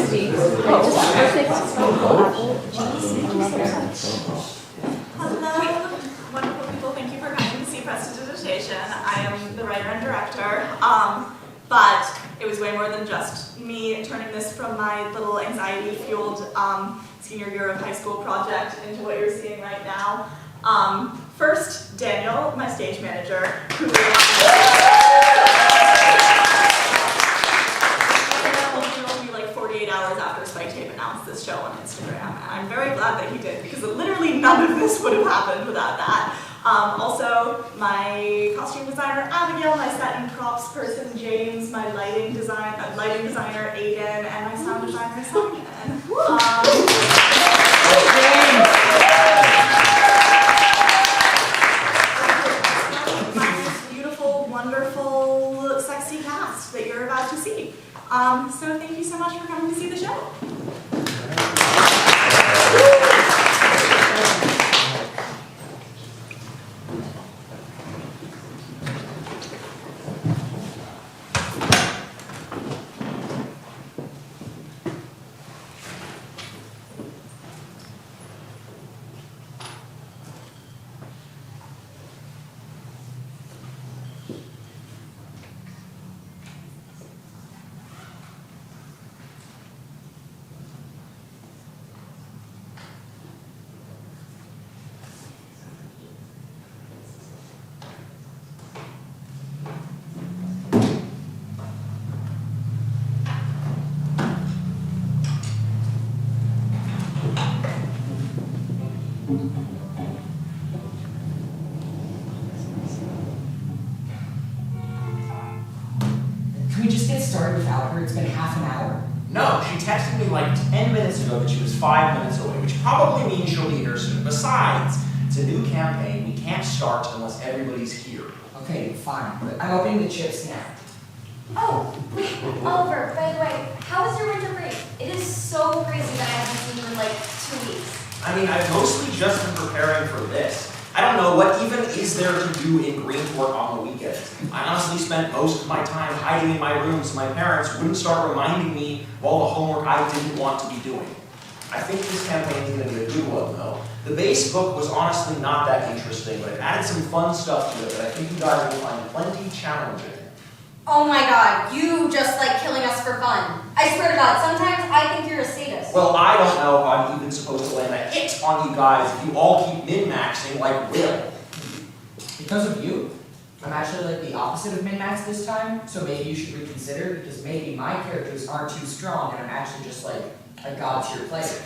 tasty. Hello, wonderful people. Thank you for coming to see Prestidigitation. I am the writer and director, but it was way more than just me turning this from my little anxiety-fueled senior year of high school project into what you're seeing right now. First, Daniel, my stage manager, who only like 48 hours after Spike Tape announced this show on Instagram, and I'm very glad that he did, because literally none of this would have happened without that. Also, my costume designer, Abigail, my set and props person, James, my lighting designer, Aden, and my sound designer, Simon. Beautiful, wonderful, sexy cast that you're about to see. So thank you so much for coming to see the show. Can we just get started without her? It's been half an hour. No, she texted me like 10 minutes ago that she was 5 minutes away, which probably means she'll be here soon. Besides, it's a new campaign. We can't start unless everybody's here. Okay, fine, but I'm opening the chips now. Oh, wait, Oliver, by the way, how was your winter break? It is so crazy that I haven't seen you in like 2 weeks. I mean, I've mostly just been preparing for this. I don't know, what even is there to do in Greenport on the weekends? I honestly spent most of my time hiding in my room so my parents wouldn't start reminding me of all the homework I didn't want to be doing. I think this campaign is going to be a good one, though. The base book was honestly not that interesting, but it added some fun stuff to it that I think you guys will find plenty challenging. Oh my god, you just like killing us for fun. I swear to God, sometimes I think you're a sadist. Well, I don't know if I'm even supposed to land a hit on you guys if you all keep min-maxing like Will. Because of you, I'm actually like the opposite of min-max this time, so maybe you should reconsider, because maybe my characters aren't too strong and I'm actually just like a god-tier player.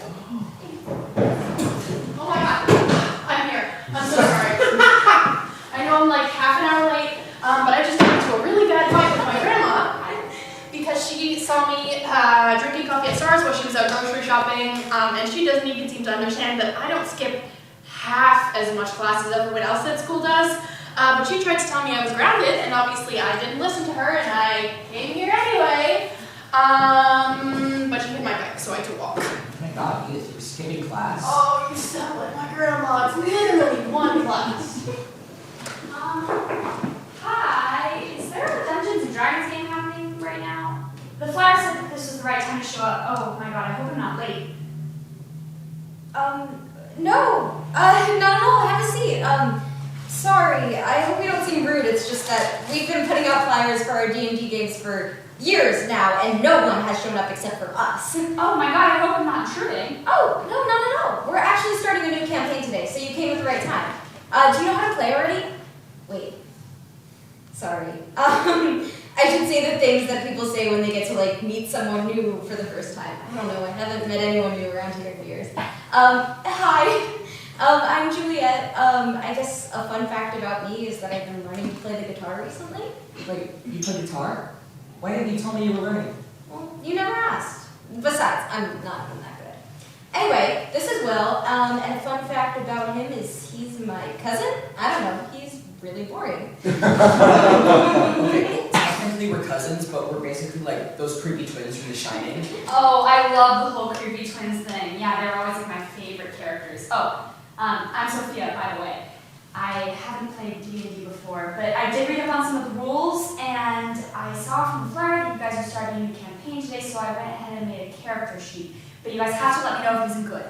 Oh my god, I'm here. I'm so sorry. I know I'm like half an hour late, but I just got into a really bad fight with my grandma because she saw me drinking coffee at Stars while she was out grocery shopping, and she doesn't even seem to understand that I don't skip half as much class as everyone else at school does. But she tried to tell me I was grounded, and obviously I didn't listen to her, and I came here anyway. But she hit my bike, so I had to walk. Oh my god, Edith, you're skipping class. Oh, you sound like my grandma. It's literally one class. Hi, is there a Dungeons and Dragons game happening right now? The flyer said that this was the right time to show up. Oh my god, I hope I'm not late. No, not at all. Have a seat. Sorry, I hope we don't seem rude. It's just that we've been putting out flyers for our D&D games for years now, and no one has shown up except for us. Oh my god, I hope I'm not intruding. Oh, no, not at all. We're actually starting a new campaign today, so you came at the right time. Do you know how to play already? Wait. Sorry. I should say the things that people say when they get to like meet someone new for the first time. I don't know, I haven't met anyone new around here in years. Hi. I'm Juliet. I guess a fun fact about me is that I've been learning to play the guitar recently. Wait, you play guitar? Why didn't you tell me you were learning? Well, you never asked. Besides, I'm not even that good. Anyway, this is Will, and a fun fact about him is he's my cousin. I don't know, he's really boring. Technically we're cousins, but we're basically like those creepy twins from The Shining. Oh, I love the whole creepy twins thing. Yeah, they're always like my favorite characters. Oh, I'm Sophia, by the way. I haven't played D&D before, but I did read up on some of the rules, and I saw from the flyer that you guys are starting a new campaign. campaign today, so I went ahead and made a character sheet. But you guys have to let me know if he's good.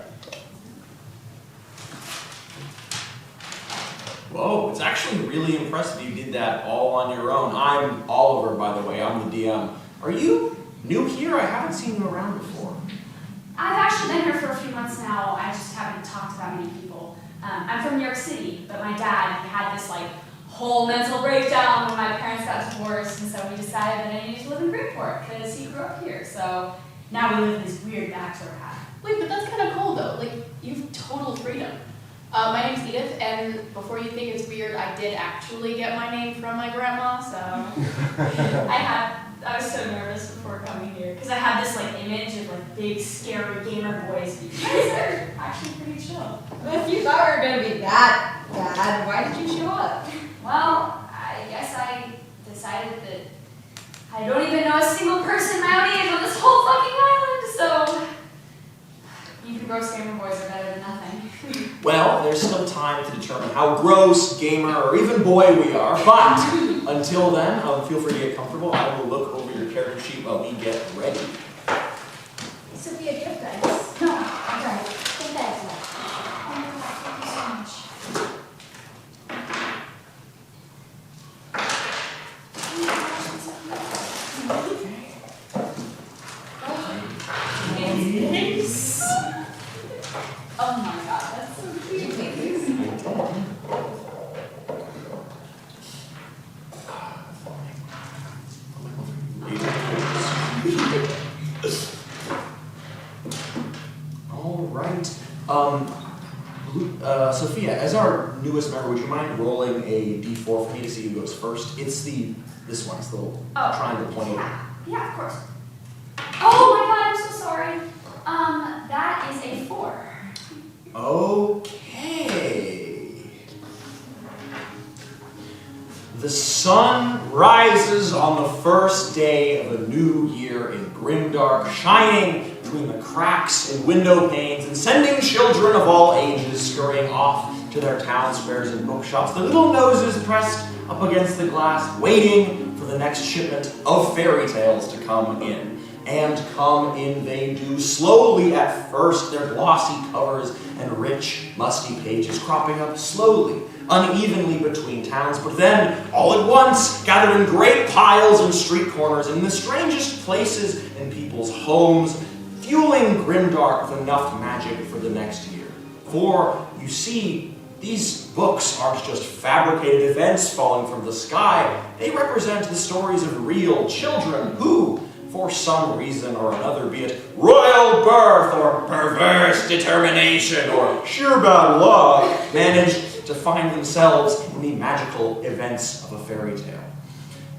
Whoa, it's actually really impressive you did that all on your own. I'm Oliver, by the way. I'm the DM. Are you new here? I haven't seen you around before. I've actually been here for a few months now. I just haven't talked to that many people. I'm from New York City, but my dad had this whole mental breakdown when my parents got divorced, and so we decided that I needed to live in Greenport because he grew up here. So now we live in this weird bachelor house. Wait, but that's kind of cool though. You've total freedom. My name's Edith, and before you think it's weird, I did actually get my name from my grandma, so. I was so nervous before coming here because I had this image of big scary gamer boys. You guys are actually pretty chill. If you thought we were going to be that bad, why did you show up? Well, I guess I decided that I don't even know a single person my own age on this whole fucking island, so even gross gamer boys are better than nothing. Well, there's still time to determine how gross, gamer, or even boy we are, but until then, feel free to get comfortable. I will look over your character sheet while we get ready. Sophia, do you have dice? No, I'm right. Take that as well. Oh my god, thank you so much. Oh my god, that's so cute. All right. Sophia, as our newest member, would you mind rolling a d4 for me to see who goes first? It's this one. It's the little triangle pointing. Yeah, of course. Oh my god, I'm so sorry. That is a 4. Okay. The sun rises on the first day of a new year in grimdark, shining between the cracks in window panes and sending children of all ages scurrying off to their town squares and bookshops, their little noses pressed up against the glass, waiting for the next shipment of fairy tales to come in. And come in they do, slowly at first, their glossy covers and rich, musty pages cropping up slowly, unevenly between towns, but then, all at once, gathered in great piles in street corners, in the strangest places in people's homes, fueling grimdark with enough magic for the next year. For, you see, these books aren't just fabricated events falling from the sky. They represent the stories of real children who, for some reason or another, be it royal birth or perverse determination or sheer bad luck, managed to find themselves in the magical events of a fairy tale.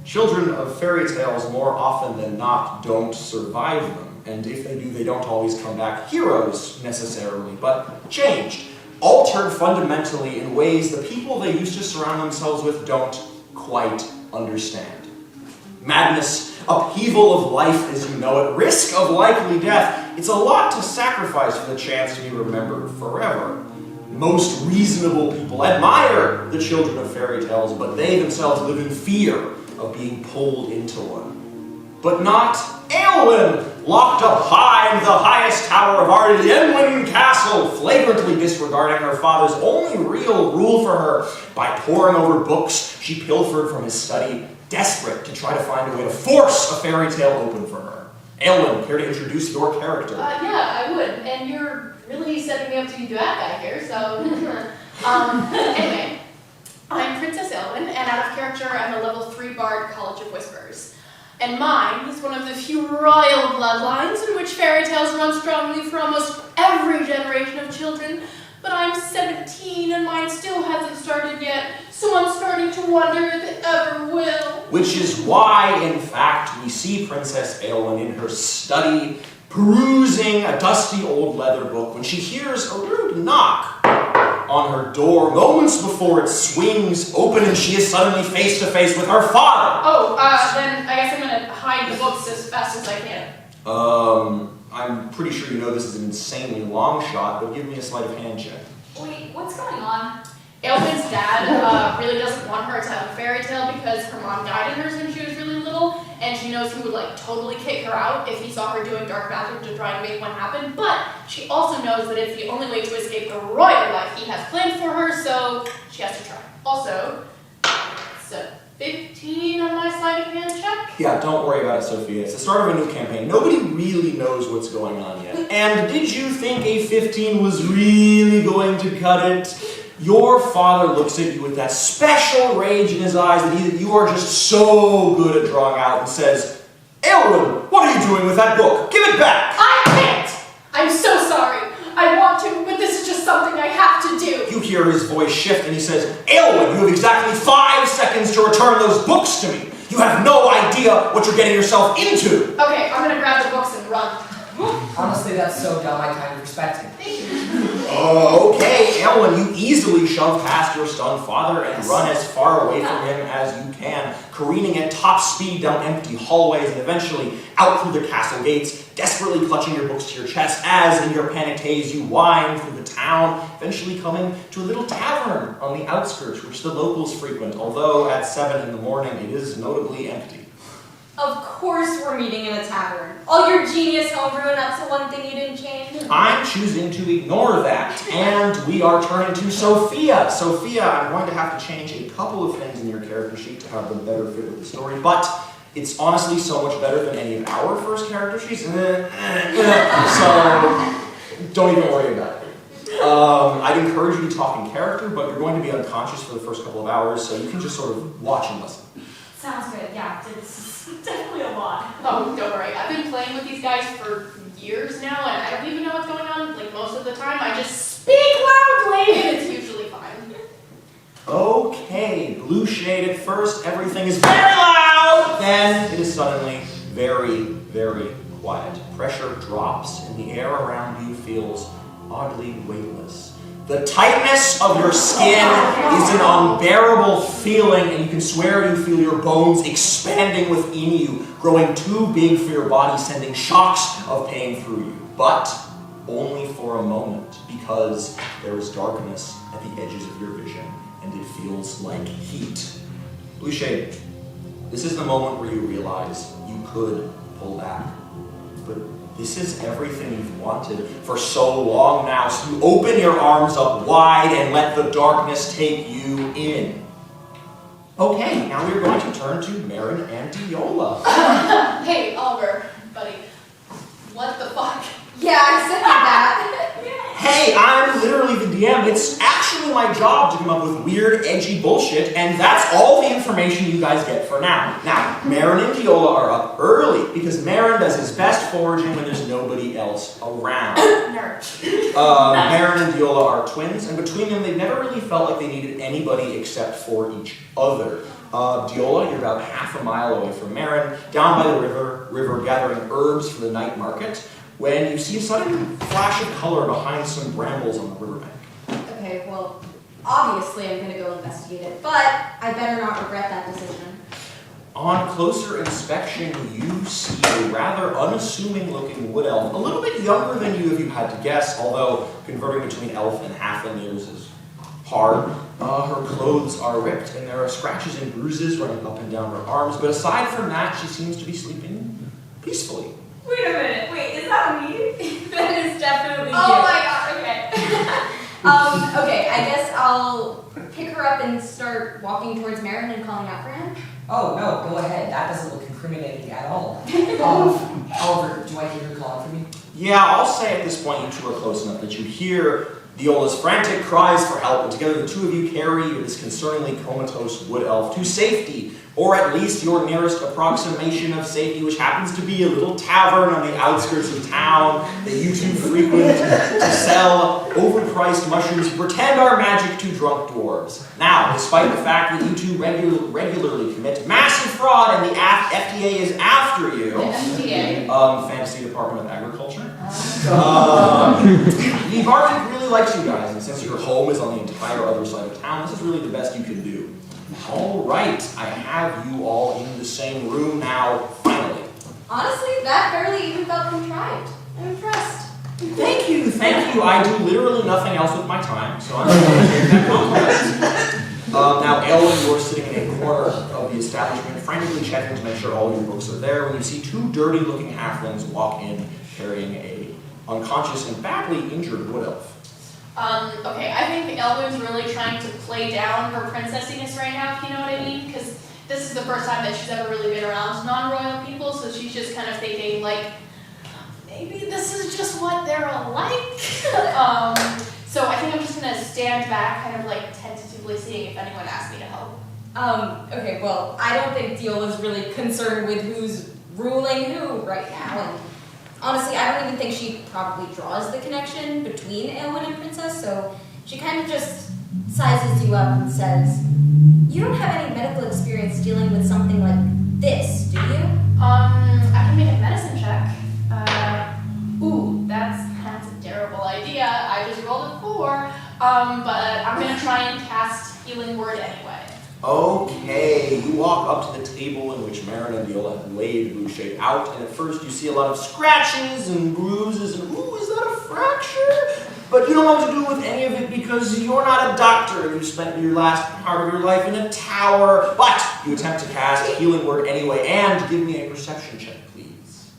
Children of fairy tales, more often than not, don't survive them, and if they do, they don't always come back heroes necessarily, but changed, altered fundamentally in ways the people they used to surround themselves with don't quite understand. Madness, upheaval of life as you know it, risk of likely death. It's a lot to sacrifice for the chance to be remembered forever. Most reasonable people admire the children of fairy tales, but they themselves live in fear of being pulled into one. But not Aelwyn, locked up high in the highest tower of Ardenwen Castle, flagrantly disregarding her father's only real rule for her by poring over books she pilfered from his study, desperate to try to find a way to force a fairy tale open for her. Aelwyn, care to introduce your character? Yeah, I would. And you're really setting me up to be the bad guy here, so... Anyway, I'm Princess Aelwyn, and out of character, I'm a level 3 bard, College of Whispers. And mine is one of the few royal bloodlines in which fairy tales run strongly for almost every generation of children. But I'm 17 and mine still hasn't started yet, so I'm starting to wonder if it ever will. Which is why, in fact, we see Princess Aelwyn in her study, perusing a dusty old leather book when she hears a rude knock on her door moments before it swings open and she is suddenly face to face with her father. Oh, then I guess I'm gonna hide the books as fast as I can. I'm pretty sure you know this is an insanely long shot, but give me a sleight of hand check. Wait, what's going on? Aelwyn's dad really doesn't want her to have a fairy tale because her mom died in hers when she was really little, and she knows he would like totally kick her out if he saw her doing dark magic to try and make one happen, but she also knows that it's the only way to escape the royal life he has planned for her, so she has to try. Also, it's a 15 on my sleight of hand check. Yeah, don't worry about it, Sophia. It's the start of a new campaign. Nobody really knows what's going on yet. And did you think a 15 was really going to cut it? Your father looks at you with that special rage in his eyes that you are just so good at drawing out and says, Elwyn, what are you doing with that book? Give it back! I can't! I'm so sorry. I want to, but this is just something I have to do. You hear his voice shift and he says, Elwyn, you have exactly 5 seconds to return those books to me. You have no idea what you're getting yourself into. Okay, I'm gonna grab the books and run. Honestly, that's so dumb, I kind of respect him. Thank you. Okay, Elwyn, you easily shove past your stunned father and run as far away from him as you can, careening at top speed down empty hallways and eventually out through the castle gates, desperately clutching your books to your chest as, in your panicked haze, you wind through the town, eventually coming to a little tavern on the outskirts, which the locals frequent, although at 7 in the morning it is notably empty. Of course we're meeting in a tavern. All your genius homebrew, that's the one thing you didn't change. I'm choosing to ignore that, and we are turning to Sophia. Sophia, I'm going to have to change a couple of things in your character sheet to have them better fit with the story, but it's honestly so much better than any of our first character sheets, so don't even worry about it. I'd encourage you to talk in character, but you're going to be unconscious for the first couple of hours, so you can just sort of watch and listen. Sounds good, yeah. It's definitely a lot. Oh, don't worry. I've been playing with these guys for years now, and I don't even know what's going on, like, most of the time. I just speak loudly, and it's usually fine. Okay, blue shade at first, everything is very loud, then it is suddenly very, very quiet. Pressure drops, and the air around you feels oddly weightless. The tightness of your skin is an unbearable feeling, and you can swear you feel your bones expanding within you, growing too big for your body, sending shocks of pain through you. But only for a moment, because there is darkness at the edges of your vision, and it feels like heat. Blue shade, this is the moment where you realize you could pull back, but this is everything you've wanted for so long now, so you open your arms up wide and let the darkness take you in. Okay, now we're going to turn to Marin and Diola. Hey, Oliver, buddy. What the fuck? Yeah, I said that. Hey, I'm literally the DM. It's actually my job to come up with weird, edgy bullshit, and that's all the information you guys get for now. Now, Marin and Diola are up early, because Marin does his best foraging when there's nobody else around. Nerd. Marin and Diola are twins, and between them, they've never really felt like they needed anybody except for each other. Diola, you're about half a mile away from Marin, down by the river gathering herbs for the night market, when you see a sudden flash of color behind some brambles on the riverbank. Okay, well, obviously I'm gonna go investigate it, but I better not regret that decision. On closer inspection, you see a rather unassuming looking wood elf, a little bit younger than you if you had to guess, although converting between elf and halfling years is hard. Her clothes are ripped, and there are scratches and bruises running up and down her arms, but aside from that, she seems to be sleeping peacefully. Wait a minute. Wait, is that me? That is definitely Oh you. my god, okay. Okay, I guess I'll pick her up and start walking towards Marin and calling out for him. Oh, no, go ahead. That doesn't look incriminating at all. However, do I hear her calling for me? Yeah, I'll say at this point you two are close enough that you hear Diola's frantic cries for help, and together the two of you carry this concerningly comatose wood elf to safety, or at least your nearest approximation of safety, which happens to be a little tavern on the outskirts of town that you two frequent to sell overpriced mushrooms you pretend are magic to drunk dwarves. Now, despite the fact that you two regularly commit massive fraud and the FDA is after you, The FDA? Fantasy Department of Agriculture, the bartender really likes you guys, and since your home is on the entire other side of town, this is really the best you can do. All right, I have you all in the same room now, finally. Honestly, that barely even felt contrived. I'm impressed. Thank you. I do literally nothing else with my time, so I'm going to take that compliment. Now, Ellen, you're sitting in a corner of the establishment, frantically checking to make sure all your books are there, when you see two dirty-looking halflings walk in carrying a unconscious and badly injured wood elf. Okay, I think Elwyn's really trying to play down her princessiness right now, if you know what I mean, because this is the first time that she's ever really been around non-royal people, so she's just kind of thinking, like, maybe this is just what they're like. So I think I'm just gonna stand back, kind of like tentatively seeing if anyone asks me to help. Okay, well, I don't think Deal is really concerned with who's ruling who right now, and honestly, I don't even think she probably draws the connection between Elwyn and Princess, so she kind of just sizes you up and says, "You don't have any medical experience dealing with something like this, do you?" I can make a medicine check. Ooh, that's a terrible idea. I just rolled a 4, but I'm gonna try and cast Healing Word anyway. Okay, you walk up to the table in which Marin and Viola have laid Boucher out, and at first you see a lot of scratches and bruises, and ooh, is that a fracture? But you don't know what to do with any of it because you're not a doctor, and you spent your last part of your life in a tower. But you attempt to cast Healing Word anyway, and give me a perception check, please.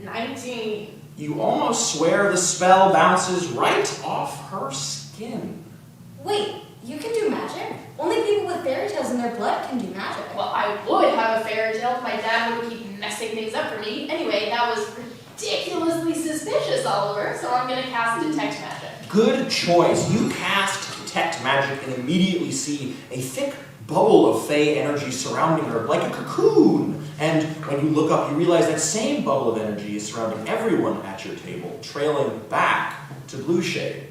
19. You almost swear the spell bounces right off her skin. Wait, you can do magic? Only people with fairy tales in their blood can do magic. Well, I would have a fairy tale if my dad would keep messing things up for me. Anyway, that was ridiculously suspicious, Oliver, so I'm gonna cast Detect Magic. Good choice. You cast Detect Magic and immediately see a thick bubble of Fey energy surrounding her like a cocoon. And when you look up, you realize that same bubble of energy is surrounding everyone at your table, trailing back to Blueshade.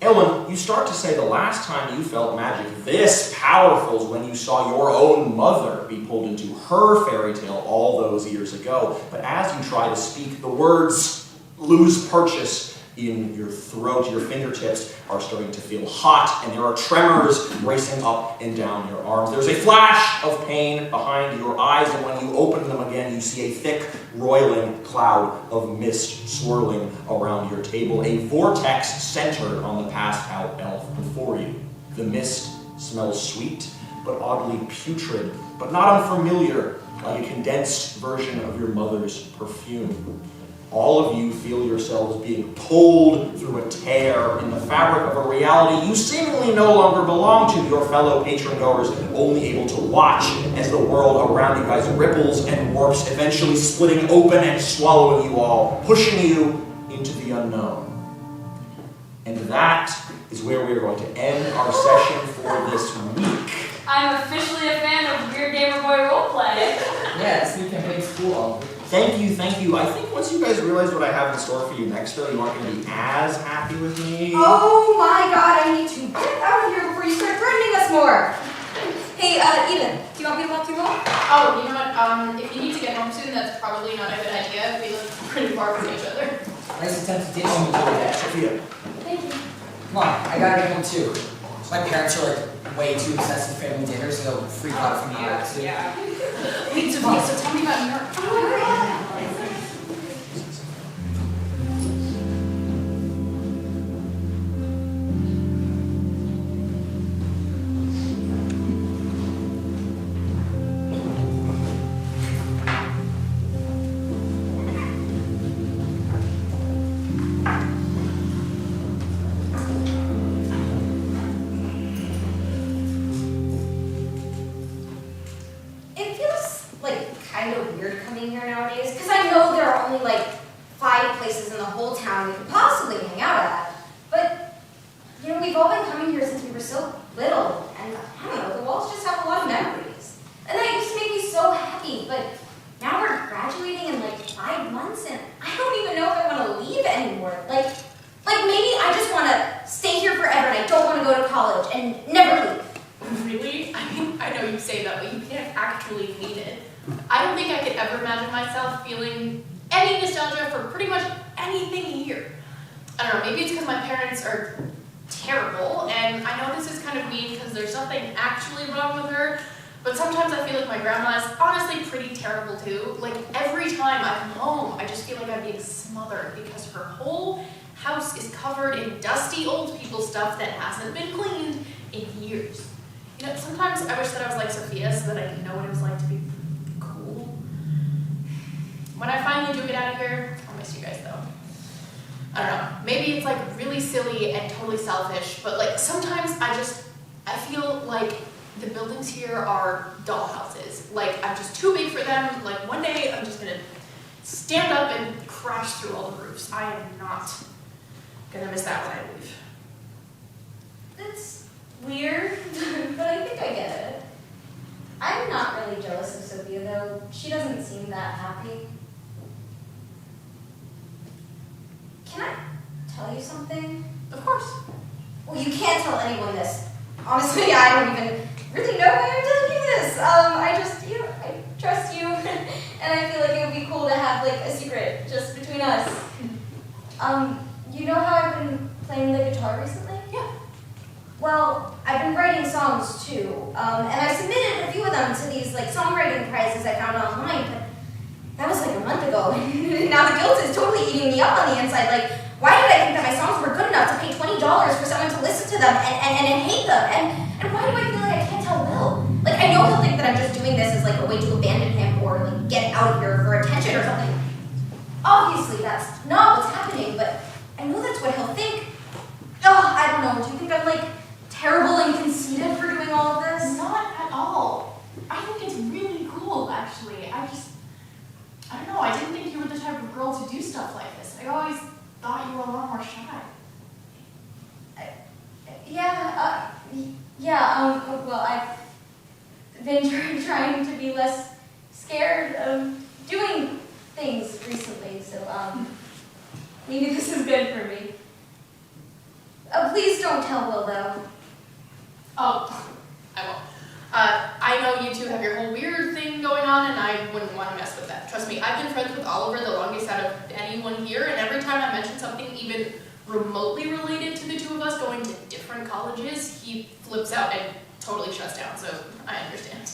Elwyn, you start to say the last time you felt magic this powerful is when you saw your own mother be pulled into her fairy tale all those years ago. But as you try to speak, the words lose purchase in your throat. Your fingertips are starting to feel hot, and there are tremors racing up and down your arms. There's a flash of pain behind your eyes, and when you open them again, you see a thick, roiling cloud of mist swirling around your table, a vortex centered on the passed-out elf before you. The mist smells sweet, but oddly putrid, but not unfamiliar, like a condensed version of your mother's perfume. All of you feel yourselves being pulled through a tear in the fabric of a reality you seemingly no longer belong to, your fellow patron-goers only able to watch as the world around you guys ripples and warps, eventually splitting open and swallowing you all, pushing you into the unknown. And that is where we are going to end our session for this week. I'm officially a fan of Weird Gamer Boy roleplay. Yeah, this new campaign's cool. Thank you, thank you. I think once you guys realize what I have in store for you next, though, you aren't going to be as happy with me. Oh my god, I need to get out of here before you start threatening us more. Hey, Edith, do you want me to walk you home? Oh, you know what? If you need to get home soon, that's probably not a good idea. We live pretty far from each other. Nice attempt to ditch me, Juliet. Sophia. Thank you. Come on, I gotta get home too. My parents are like way too obsessed with family dinner, so they'll freak out if we eat too. Yeah. Wait, Sophia, so tell me about your... It feels like kind of weird coming here nowadays, because I know there are only like 5 places in the whole town we could possibly hang out at. But, you know, we've all been coming here since we were so little, and I don't know, the walls just have a lot of memories. And that used to make me so happy, but now we're graduating in like 5 months, and I don't even know if I want to leave anymore. Like maybe I just want to stay here forever, and I don't want to go to college and never leave. Really? I mean, I know you say that, but you can't actually mean it. I don't think I could ever imagine myself feeling any nostalgia for pretty much anything here. I don't know, maybe it's because my parents are terrible, and I know this is kind of mean because there's nothing actually wrong with her, but sometimes I feel like my grandma is honestly pretty terrible too. Like, every time I come home, I just feel like I'm being smothered because her whole house is covered in dusty old people stuff that hasn't been cleaned in years. You know, sometimes I wish that I was like Sophia so that I could know what it was like to be cool. When I finally do get out of here, I'll miss you guys though. I don't know, maybe it's like really silly and totally selfish, but like sometimes I feel like the buildings here are dollhouses. Like I'm just too big for them. Like one day I'm just gonna stand up and crash through all the roofs. I am not gonna miss that when I leave. It's weird, but I think I get it. I'm not really jealous of Sophia though. She doesn't seem that happy. Can I tell you something? Of course. Well, you can't tell anyone this. Honestly, I don't even really know why I'm telling you this. I trust you, and I feel like it would be cool to have like a secret just between us. You know how I've been playing the guitar recently? Yeah. Well, I've been writing songs too, and I submitted a few of them to these like songwriting prizes I found online, but that was like a month ago. Now the guilt is totally eating me up on the inside. Like, why did I think that my songs were good enough to pay $20 for someone to listen to them and hate them? And why do I feel like I can't tell Will? Like, I know he'll think that I'm just doing this as like a way to abandon him or like get out of here for attention or something. Obviously, that's not what's happening, but I know that's what he'll think. I don't know. Do you think I'm like terrible and conceited for doing all of this? Not at all. I think it's really cool, actually. I don't know, I didn't think you were the type of girl to do stuff like this. I always thought you were a lot more shy. Well, I've been trying to be less scared of doing things recently, so, maybe this is good for me. Please don't tell Will, though. Oh, I won't. I know you two have your whole weird thing going on, and I wouldn't want to mess with that. Trust me, I've been friends with Oliver the longest out of anyone here, and every time I mention something even remotely related to the two of us going to different colleges, he flips out and totally shuts down, so I understand.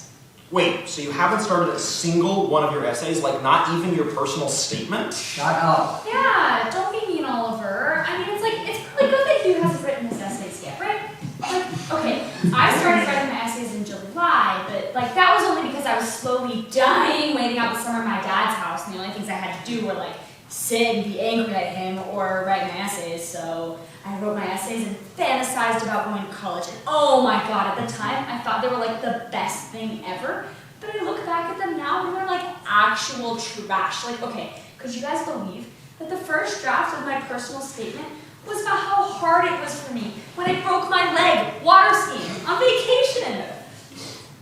Wait, so you haven't started a single one of your essays, like not even your personal statement? Shut up. Yeah, don't be mean, Oliver. I mean, it's probably good that Hugh hasn't written his essays yet, right? Like, okay, I started writing my essays in July, but like that was only because I was slowly dying waiting out the summer at my dad's house, and the only things I had to do were like sit and be angry at him or write my essays. So I wrote my essays and fantasized about going to college, and oh my god, at the time I thought they were like the best thing ever. But I look back at them now and they're like actual trash. Like, okay, could you guys believe that the first draft of my personal statement was about how hard it was for me when I broke my leg water skiing on vacation?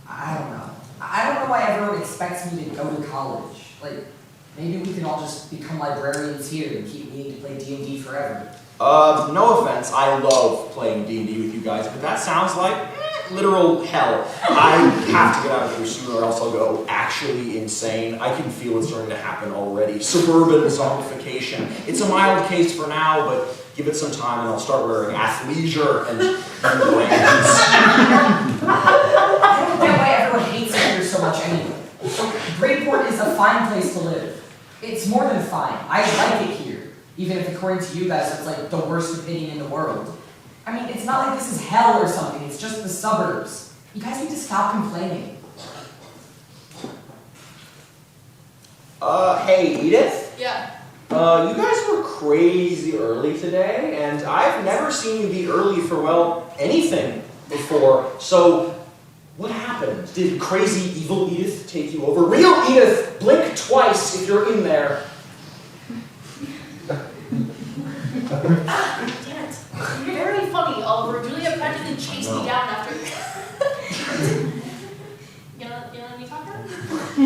I don't know. I don't know why everyone expects me to go to college. Like, maybe we can all just become librarians here and keep needing to play D&D forever. No offense, I love playing D&D with you guys, but that sounds like literal hell. I have to get out of here sooner or else I'll go actually insane. I can feel it's starting to happen already. Suburban zombification. It's a mild case for now, but give it some time and I'll start wearing athleisure and brands. I don't get why everyone hates it here so much anyway. Greyport is a fine place to live. It's more than fine. I like it here. Even if according to you guys it's like the worst opinion in the world. I mean, it's not like this is hell or something, it's just the suburbs. You guys need to stop complaining. Hey, Edith? Yeah. You guys were crazy early today, and I've never seen you be early for, well, anything before. So, what happened? Did crazy evil Edith take you over? Real Edith, blink twice if you're in there. Damn it. You're very funny, Oliver. Juliet practically chased me down after... You know let me talk about?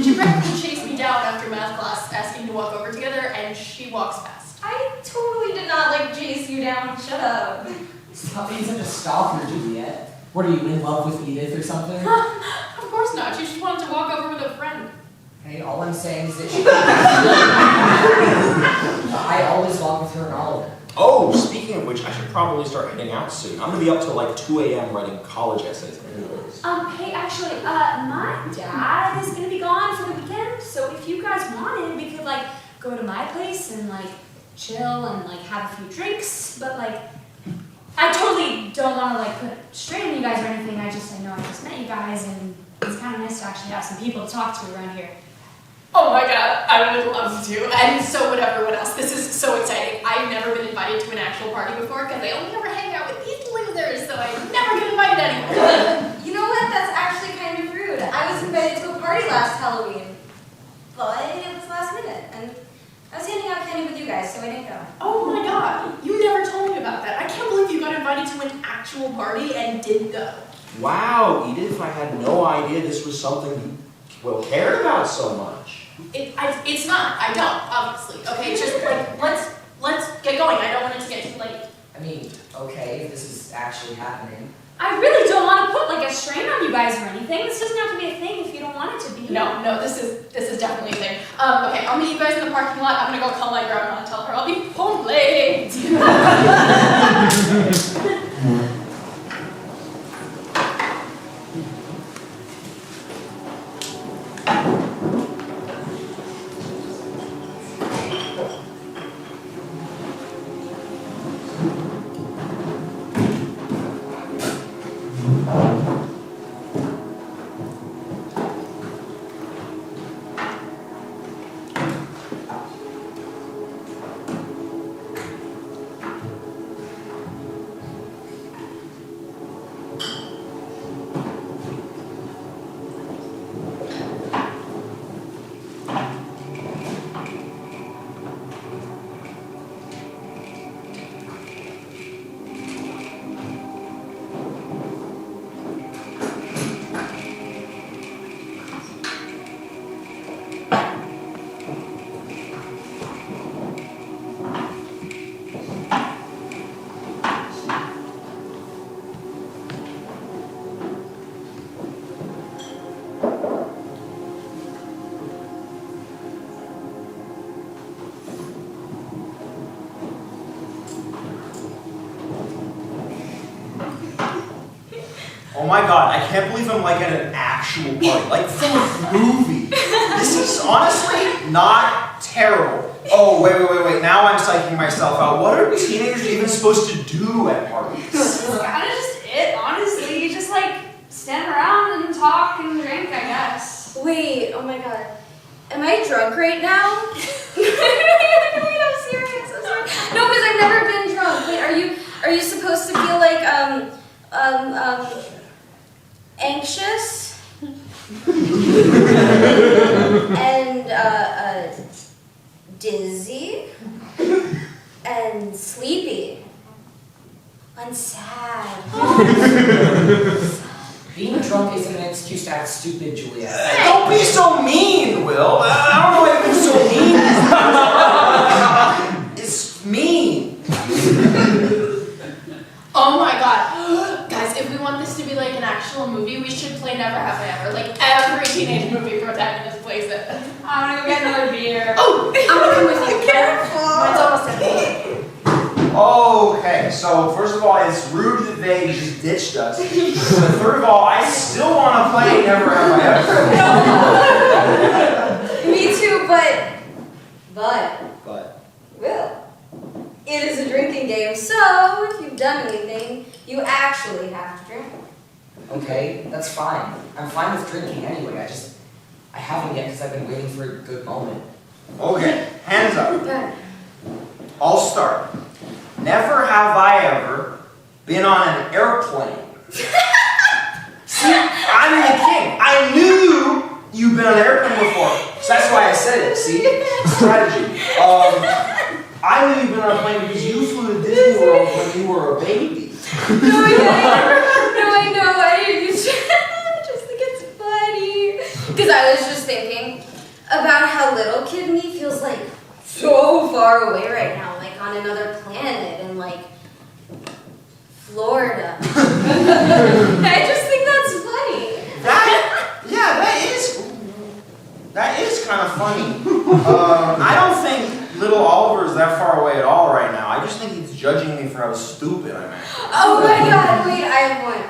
She practically chased me down after math class, asking to walk over together, and she walks past. I totally did not like chase you down. Shut up. Stop being such a stalker, Juliet. What, are you in love with Edith or something? Of course not. She just wanted to walk over with a friend. Hey, all I'm saying is that she... I always walk with her and Oliver. Oh, speaking of which, I should probably start heading out soon. I'm gonna be up till like 2 a.m. writing college essays. Hey, actually, my dad is gonna be gone for the weekend, so if you guys wanted, we could like go to my place and like chill and like have a few drinks, but like I totally don't want to like put strain on you guys or anything. I know I just met you guys, and it's kind of nice to actually have some people to talk to around here. Oh my god, I would love to, and so would everyone else. This is so exciting. I've never been invited to an actual party before because I only ever hang out with these losers, so I never get invited anywhere. You know what? That's actually kind of rude. I was invited to a party last Halloween, but it was last minute, and I was handing out candy with you guys, so I didn't go. Oh my god, you never told me about that. I can't believe you got invited to an actual party and didn't go. Wow, Edith, I had no idea this was something you, well, cared about so much. It's not. I don't, obviously. Okay, just like, let's get going. I don't want it to get too late. I mean, okay, if this is actually happening. I really don't want to put like a strain on you guys or anything. This doesn't have to be a thing if you don't want it to be. No, this is definitely a thing. Okay, I'll meet you guys in the parking lot. I'm gonna go call my grandma and tell her I'll be home late. Oh my god, I can't believe I'm like at an actual party, like from a movie. This is honestly not terrible. Oh, wait, now I'm psyching myself out. What are teenagers even supposed to do at parties? It's kind of just it, honestly. You just like stand around and talk and drink, I guess. Wait, oh my god. Am I drunk right now? Wait, I'm serious. No, because I've never been drunk. Wait, are you supposed to feel like, anxious? And, dizzy? And sleepy? And sad? Being drunk isn't an excuse to act stupid, Juliet. Don't be so mean, Will. I don't know why you've been so mean. It's mean. Oh my god. Guys, if we want this to be like an actual movie, we should play Never Have I Ever. Like every teenage movie protagonist plays it. I'm gonna go get another beer. Oh! I'm gonna come with you. Careful. Mine's almost empty. Okay, so first of all, it's rude that they just ditched us. But third of all, I still want to play Never Have I Ever. Me too, but, But Will, it is a drinking game, so if you've done anything, you actually have to drink. Okay, that's fine. I'm fine with drinking anyway. I haven't yet because I've been waiting for a good moment. okay, hands up. Good. I'll start. Never have I ever been on an airplane. See, I'm the king. I knew you've been on an airplane before, so that's why I said it. See, strategy. I knew you've been on a plane because you flew to Disney World when you were a baby. No, I know. I just think it's funny. Because I was just thinking about how little kid me feels like so far away right now, like on another planet in like Florida. I just think that's funny. That is kind of funny. I don't think little Oliver is that far away at all right now. I just think he's judging me for how stupid I'm acting. Oh my god, wait, I have one.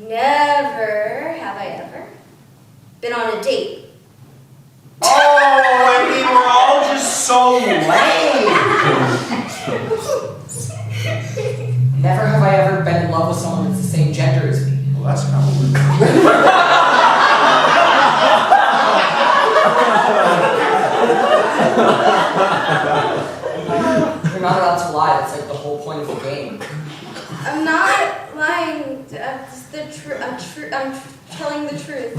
Never have I ever been on a date. Oh, I mean, we're all just so lame. with someone that's the same gender as me. Well, that's kind of weird. You're not allowed to lie. That's like the whole point of the game. I'm not lying. It's the truth. I'm telling the truth.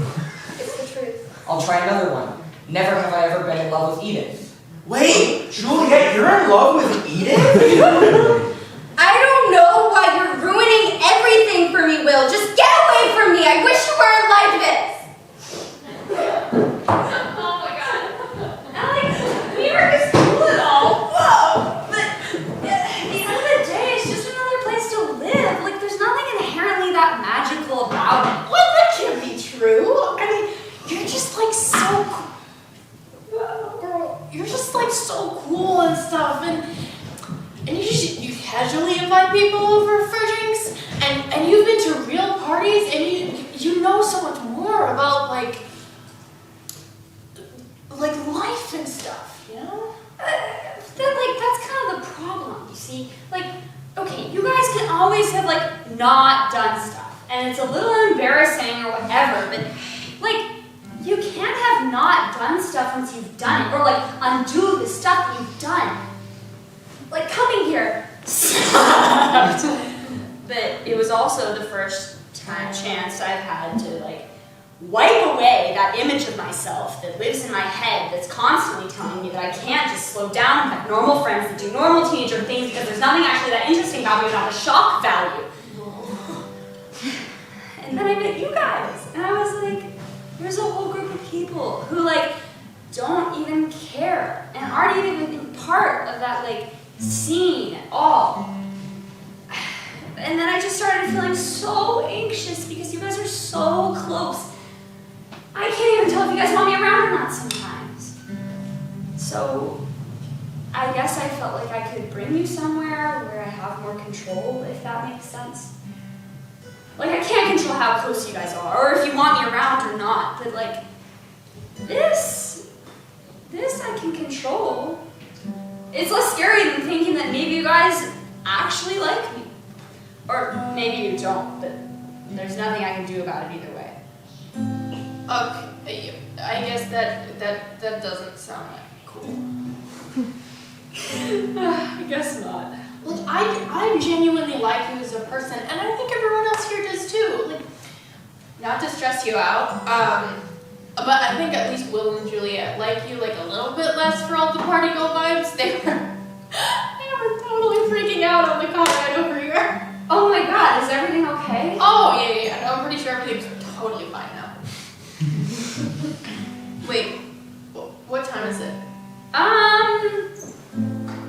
It's the truth. I'll try another one. Never have I ever been in love with Edith. Wait, Juliet, you're in love with Edith? I don't know why you're ruining everything for me, Will. Just get away from me. I wish you weren't like this. Oh my god. Alex, New York is cool and all. Whoa! But at the end of the day, it's just another place to live. Like, there's nothing inherently that magical about it. What? That can't be true. I mean, you're just like so cool. Girl, you're just like so cool and stuff, and you casually invite people over for drinks, and you've been to real parties, and you know so much more about like life and stuff, you know? That's kind of the problem, you see? Like, okay, you guys can always have, like, not done stuff, and it's a little embarrassing or whatever, but, like, you can't have not done stuff once you've done it, or, like, undo the stuff that you've done. Like, coming here sucked. But it was also the first chance I've had to, like, wipe away that image of myself that lives in my head that's constantly telling me that I can't just slow down and have normal friends that do normal teenager things because there's nothing actually that interesting about me without the shock value. And then I met you guys, and I was like, there's a whole group of people who, like, don't even care and aren't even part of that, like, scene at all. And then I just started feeling so anxious because you guys are so close. I can't even tell if you guys want me around or not sometimes. So I guess I felt like I could bring you somewhere where I have more control, if that makes sense. Like, I can't control how close you guys are, or if you want me around or not, but, like, this I can control. It's less scary than thinking that maybe you guys actually like me. Or maybe you don't, but there's nothing I can do about it either way. Okay, I guess that doesn't sound like cool. I guess not. Look, I genuinely like you as a person, and I think everyone else here does too. Like, not to stress you out, but I think at least Will and Juliet like you like a little bit less for all the party girl vibes. They were totally freaking out on the car ride over here. Oh my god, is everything okay? Oh yeah. No, I'm pretty sure everything's totally fine now. Wait, what time is it?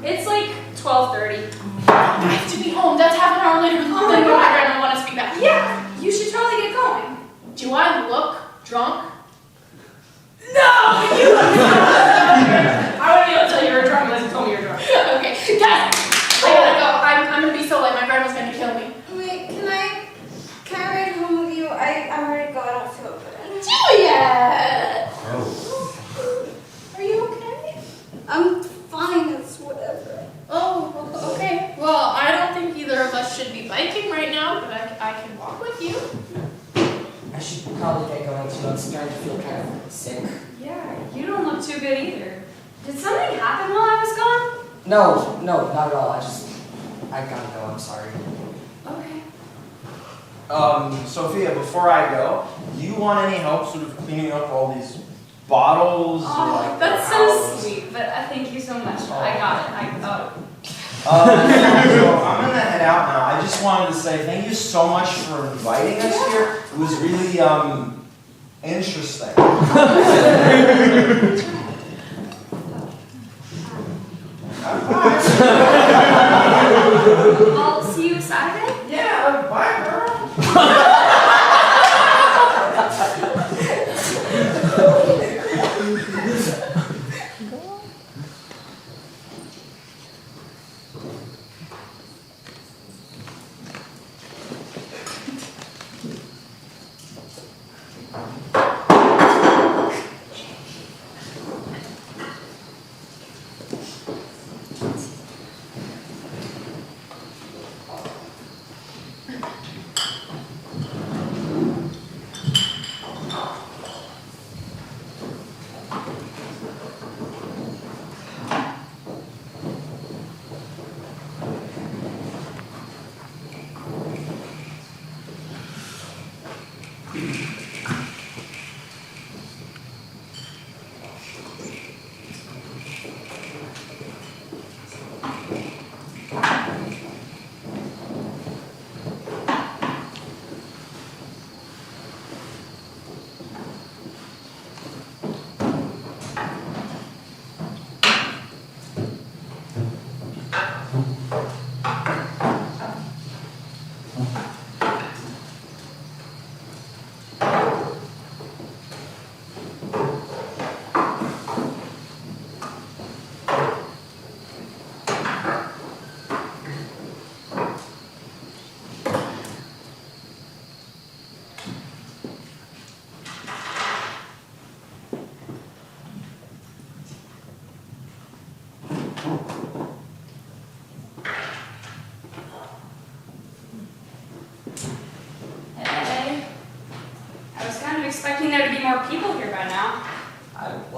It's like 12:30. I have to be home. That's half an hour later than Oh my when God. my grandma wants to speak back. Yeah, you should totally get going. Do I look drunk? No, you look I wouldn't be able to tell you were drunk unless you told me you were drunk. Okay, guys, I gotta go. I'm gonna be so late. My grandma's gonna kill me. Wait, can I ride home with you? I'm ready to go. I don't feel good. Juliet! Oh. Are you okay? I'm fine. It's whatever. Oh, okay. Well, I don't think either of us should be biking right now, but I can walk with you. I should probably get going too. I'm starting to feel kind of sick. Yeah, you don't look too good either. Did something happen while I was gone? No, not at all. I gotta go. I'm sorry. Okay. Sophia, before I go, do you want any help sort of cleaning up all these bottles? Oh, or like that's the so house? sweet, but thank you so much. I got it. So I'm gonna head out now. I just wanted to say thank you so much for inviting us here. It was really interesting. I'll see you Saturday? Yeah, bye, girl.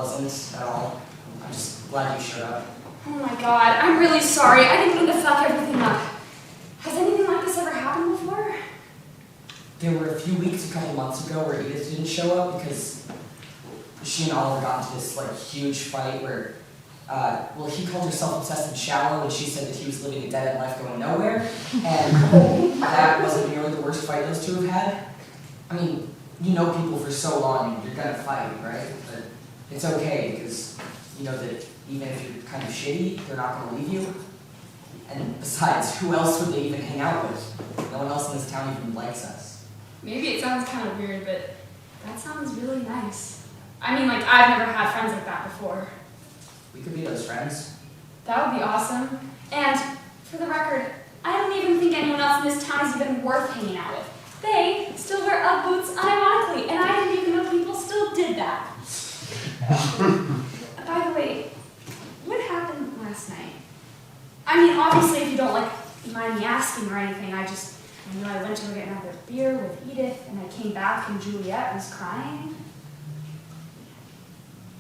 wasn't at all. I'm just glad you showed up. Oh my god, I'm really sorry. I didn't mean to fuck everything up. Has anything like this ever happened before? There were a few weeks, a couple months ago, where Edith didn't show up because she and Oliver got into this like huge fight where, he called herself obsessed and shallow, and she said that he was living a dead-end life going nowhere, and that wasn't nearly the worst fight those two have had. I mean, you know people for so long, you're gonna fight, right? But it's okay, because you know that even if you're kind of shitty, they're not gonna leave you. And besides, who else would they even hang out with? No one else in this town even likes us. Maybe it sounds kind of weird, but that sounds really nice. I mean, like, I've never had friends like that before. We could be those friends. That would be awesome. And, for the record, I don't even think anyone else in this town is even worth hanging out with. They still wear Ugg boots unironically, and I didn't even know people still did that. By the way, what happened last night? I mean, obviously, if you don't, mind me asking or anything, I went to go get another beer with Edith, and I came back and Juliet was crying.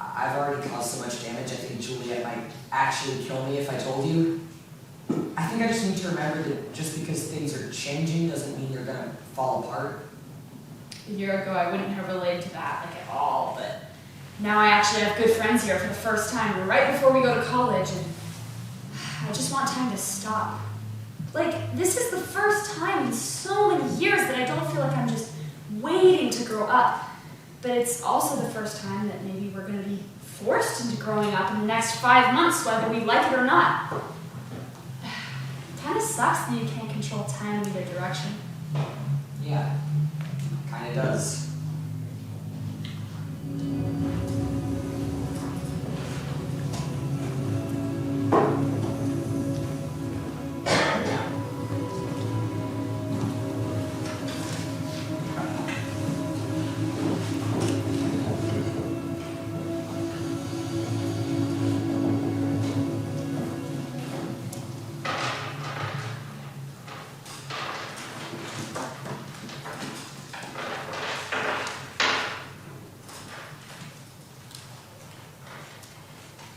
I've already caused so much damage, I think Juliet might actually kill me if I told you. I think I just need to remember that just because things are changing doesn't mean you're gonna fall apart. A year ago, I wouldn't have related to that, at all, but now I actually have good friends here for the first time. We're right before we go to college, and I just want time to stop. This is the first time in so many years that I don't feel like I'm just waiting to grow up. But it's also the first time that maybe we're going to be forced into growing up in the next 5 months, whether we like it or not. It kind of sucks that you can't control time in either direction. Yeah, kinda does.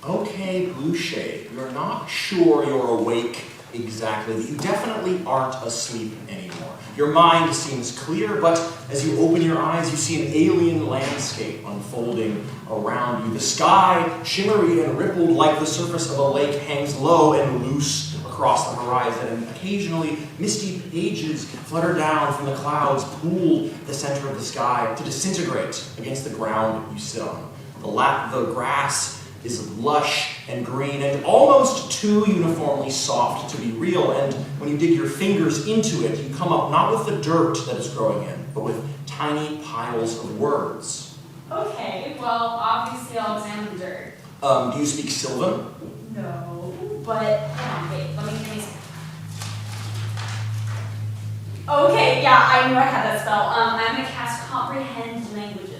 Okay, Blue Shade, you're not sure you're awake exactly, but you definitely aren't asleep anymore. Your mind seems clear, but as you open your eyes, you see an alien landscape unfolding around you. The sky, shimmery and rippled like the surface of a lake, hangs low and loose across the horizon, and occasionally misty pages flutter down from the clouds, pooled at the center of the sky to disintegrate against the ground you sit on. The grass is lush and green and almost too uniformly soft to be real, and when you dig your fingers into it, you come up not with the dirt that is growing in, but with tiny piles of words. Okay, well, obviously I'll examine the dirt. Do you speak Sylvan? No, but hold on, wait, let me give you some. Okay, yeah, I knew I had that spell. I'm gonna cast Comprehend Languages.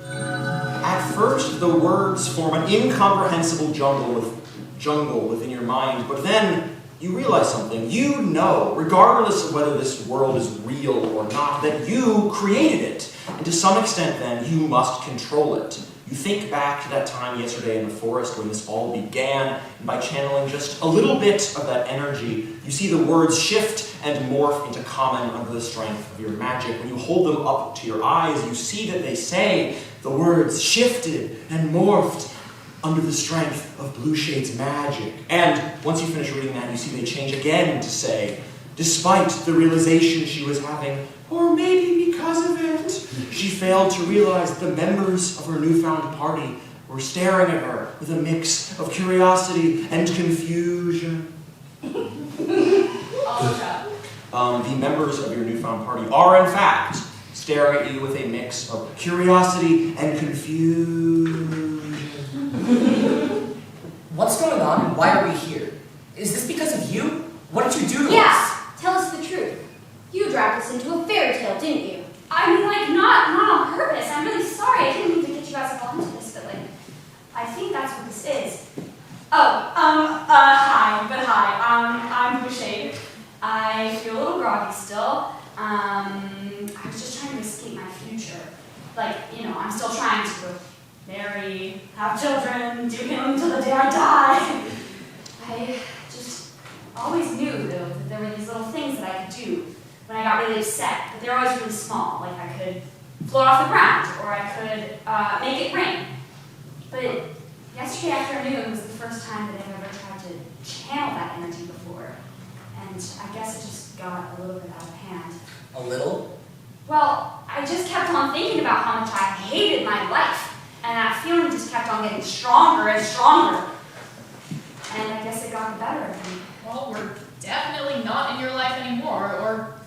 At first, the words form an incomprehensible jungle within your mind, but then you realize something. You know, regardless of whether this world is real or not, that you created it. And to some extent, then, you must control it. You think back to that time yesterday in the forest when this all began, and by channeling just a little bit of that energy, you see the words shift and morph into common under the strength of your magic. When you hold them up to your eyes, you see that they say, the words shifted and morphed under the strength of Blue Shade's magic. And once you finish reading that, you see they change again to say, despite the realization she was having, or maybe because of it, she failed to realize that the members of her newfound party were staring at her with a mix of curiosity and confusion. The members of your newfound party are, in fact, staring at you with a mix of curiosity and confusion. What's going on and why are we here? Is this because of you? What did you do to us? Yeah, tell us the truth. You dragged us into a fairy tale, didn't you? I mean, not on purpose. I'm really sorry. I didn't mean to get you guys all into this, but I think that's what this is. Hi, I'm Blue Shade. I feel a little groggy still. I was just trying to escape my future. I'm still trying to marry, have I just always knew, though, that there were these little things that I could do when I got really upset, but they're always really small. Like I could float off the ground, or I could make it rain. But yesterday afternoon was the first time that I've ever tried to channel that energy before, and I guess it just got a little bit out of hand. A little? Well, I just kept on thinking about how much I hated my life, and that feeling just kept on getting stronger and stronger. And I guess it got the better of me. Well, we're definitely not in your life anymore, or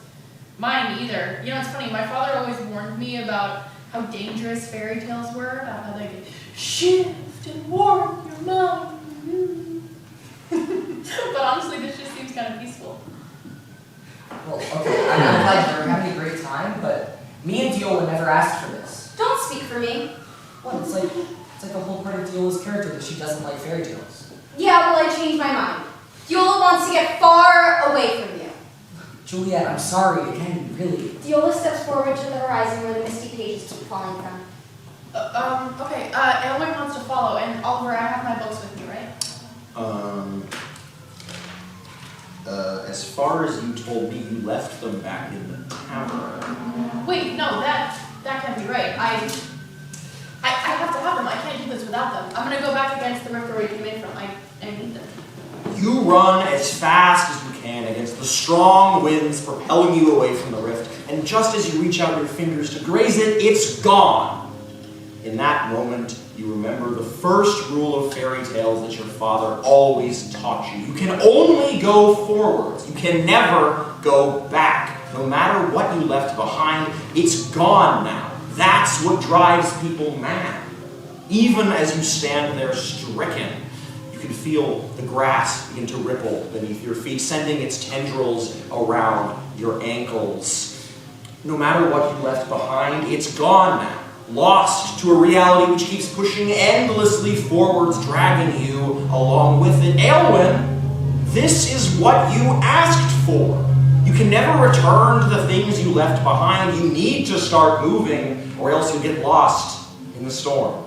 mine either. You know, it's funny, my father always warned me about how dangerous fairy tales were, about how they could shift and warp your mind. But honestly, this just seems kind of peaceful. Well, okay, I'm glad you're having a great time, but me and Diola never asked for this. Don't speak for me. What? It's like a whole part of Diola's character that she doesn't like fairy tales. Yeah, well, I changed my mind. Diola wants to get far away from you. Juliet, I'm sorry, again, really. Diola steps forward to the horizon where the misty pages keep falling from. Okay, Helbling wants to follow, and Oliver, I have my books with me, right? As far as you told me, you left them back in the tower. Wait, no, that can't be right. I have to have them. I can't do this without them. I'm gonna go back against the rift where we came in from. I need them. You run as fast as you can against the strong winds propelling you away from the rift, and just as you reach out your fingers to graze it, it's gone. In that moment, you remember the first rule of fairy tales that your father always taught you. You can only go forwards. You can never go back. No matter what you left behind, it's gone now. That's what drives people mad. Even as you stand there stricken, you can feel the grass begin to ripple beneath your feet, sending its tendrils around your ankles. No matter what you left behind, it's gone now. Lost to a reality which keeps pushing endlessly forwards, dragging you along with it. Aylwin, this is what you asked for. You can never return to the things you left behind. You need to start moving, or else you'll get lost in the storm.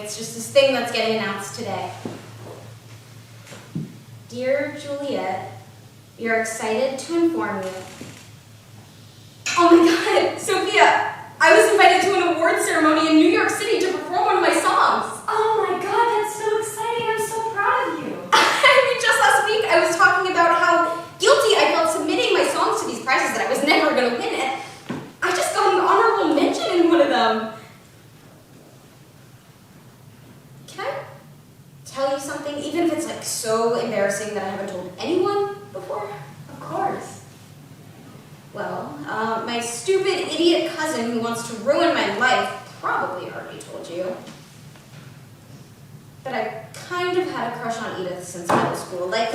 It's just this thing that's getting announced today. Dear Juliet, we are excited to inform you. Oh my god, Sophia! I was invited to an award ceremony in New York City to perform one of my songs. Oh my god, that's so exciting. I'm so proud of you. I mean, just last week I was talking about how guilty I felt submitting my songs to these prizes that I was never going to win it. I just got an honorable mention in one of them. Can I tell you something, even if it's like so embarrassing that I haven't told anyone before? Of course. Well, my stupid idiot cousin who wants to ruin my life probably already told you. But I kind of had a crush on Edith since middle school. Like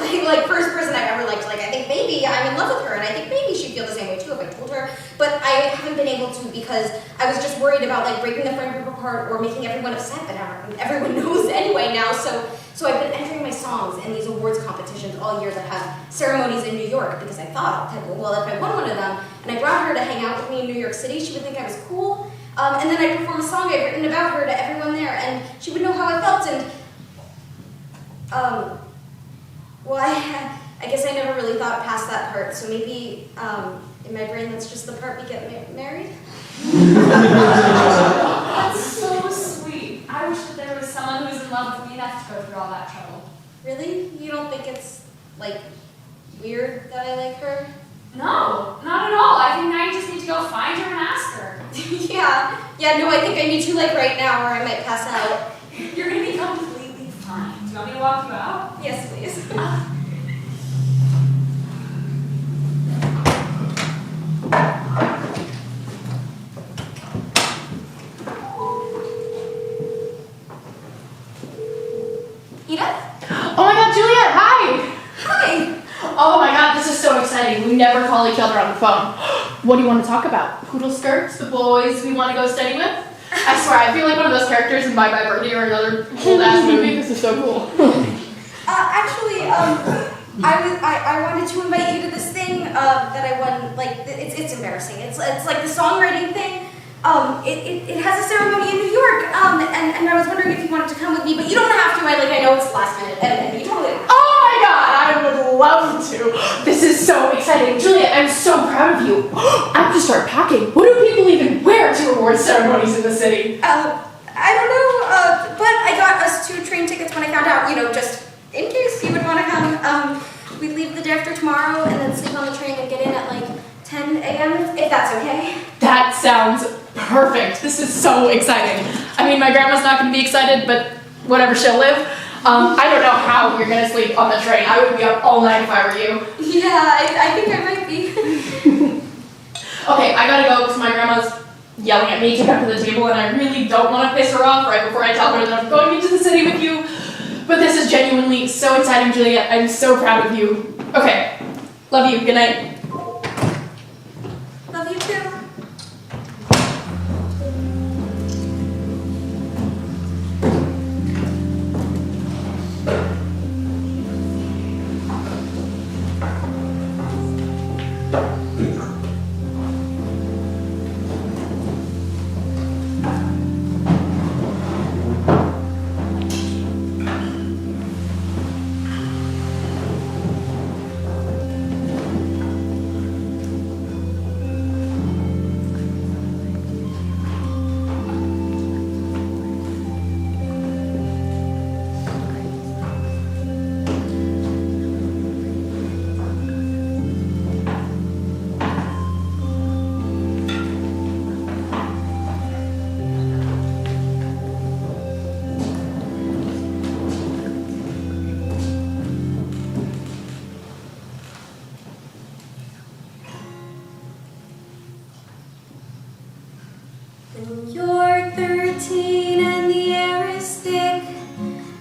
first person I've ever liked. Like, I think maybe I'm in love with her, and I think maybe she'd feel the same way too if I told her. But I haven't been able to because I was just worried about like breaking the friend group apart or making everyone upset. But everyone knows anyway now. So I've been entering my songs in these awards competitions all year that have ceremonies in New York because I thought, well, if I won one of them and I brought her to hang out with me in New York City, she would think I was cool. And then I'd perform a song I'd written about her to everyone there, and she would know how I felt. And well, I guess I never really thought past that part, so maybe, in my brain, that's just the part we get married? That's so sweet. I wish that there was someone who was in love with me enough to go through all that trouble. Really? You don't think it's, like, weird that I like her? No, not at all. I think now you just need to go find her and ask her. Yeah, no, I think I need to, like, right now, or I might pass out. You're gonna be completely fine. Do you want me to walk you out? Yes, please. Edith? Oh my god, Juliet, hi! Hi! Oh my god, this is so exciting. We never call each other on the phone. What do you want to talk about? Poodle skirts? The boys we want to go study with? I swear, I feel like one of those characters in Bye Bye Birdie or another old-ass movie. This is so cool. I wanted to invite you to this thing that I won. Like, it's embarrassing. It's like the songwriting thing. It has a ceremony in New York. And I was wondering if you wanted to come with me, but you don't have to. I know it's last minute, and you totally. Oh my god, I would love to. This is so exciting. Juliet, I'm so proud of you. I have to start packing. What do people even wear to award ceremonies in the city? I don't know. But I got us 2 train tickets when I found out. Just in case you would want to come. We leave the day after tomorrow, and then sleep on the train and get in at like 10 a.m. if that's okay. That sounds perfect. This is so exciting. I mean, my grandma's not going to be excited, but whatever, she'll live. I don't know how you're going to sleep on the train. I would be up all night if I were you. Yeah, I think I might be. Okay, I gotta go because my grandma's yelling at me to come to the table, and I really don't want to piss her off right before I tell her that I'm going into the city with you. But this is genuinely so exciting, Juliet. I'm so proud of you. Okay, love you. Good night. Love you too. When you're 13 and the air is thick,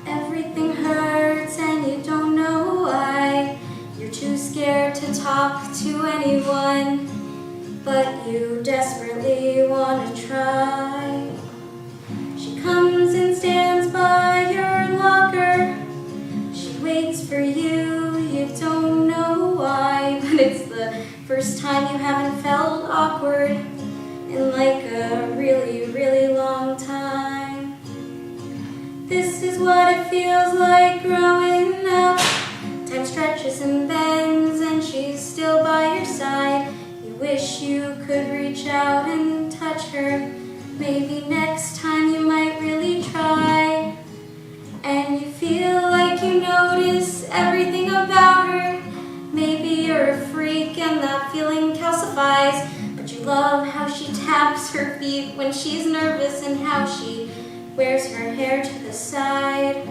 everything hurts and you don't know why. You're too scared to talk to anyone, but you desperately want to try. She comes and stands by your locker. She waits for you, you don't know why, but it's the first time you haven't felt awkward in like a really, really long time. This is what it feels like growing up. Time stretches and bends and she's still by your side. You wish you could reach out and touch her. Maybe next time you might really try. And you feel like you notice everything about her. Maybe you're a freak and that feeling calcifies. But you love how she taps her feet when she's nervous and how she wears her hair to the side.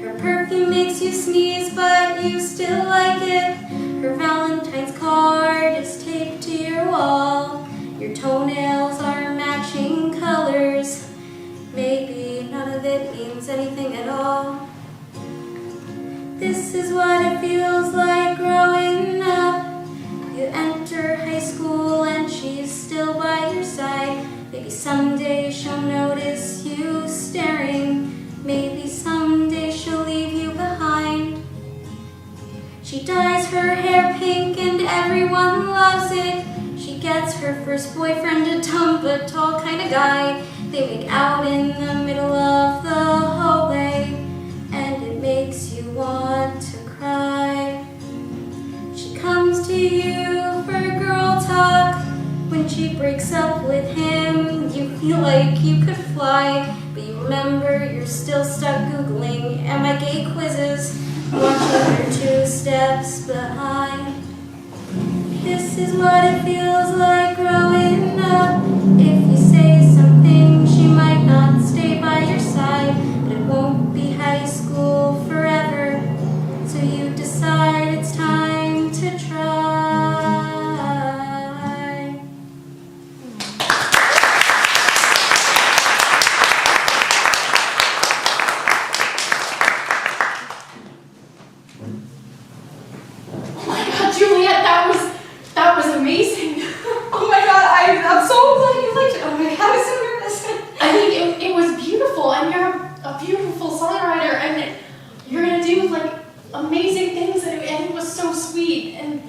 Her perfume makes you sneeze, but you still like it. Her Valentine's card is taped to your wall. Your toenails are matching colors. Maybe none of it means anything at all. This is what it feels like growing up. You enter high school and she's still by your side. Maybe someday she'll notice you staring. Maybe someday she'll leave you behind. She dyes her hair pink and everyone loves it. She gets her first boyfriend, a dumb but tall kind of guy. They make out in the middle of the hallway, and it makes you want to cry. She comes to you for girl talk. When she breaks up with him, you feel like you could fly, but you remember you're still still stuck Googling, and my gay quizzes 1 or 2 steps behind. This is what it feels like growing up. If you say something, she might not stay by your side, but it won't be high school forever, so you decide it's time to try. Oh my God, Juliet, that was amazing. Oh my god, I'm so glad you liked it. Oh my god, I was so nervous. I mean, it was beautiful, and you're a beautiful songwriter, and you're gonna do like amazing things, and it was so sweet. And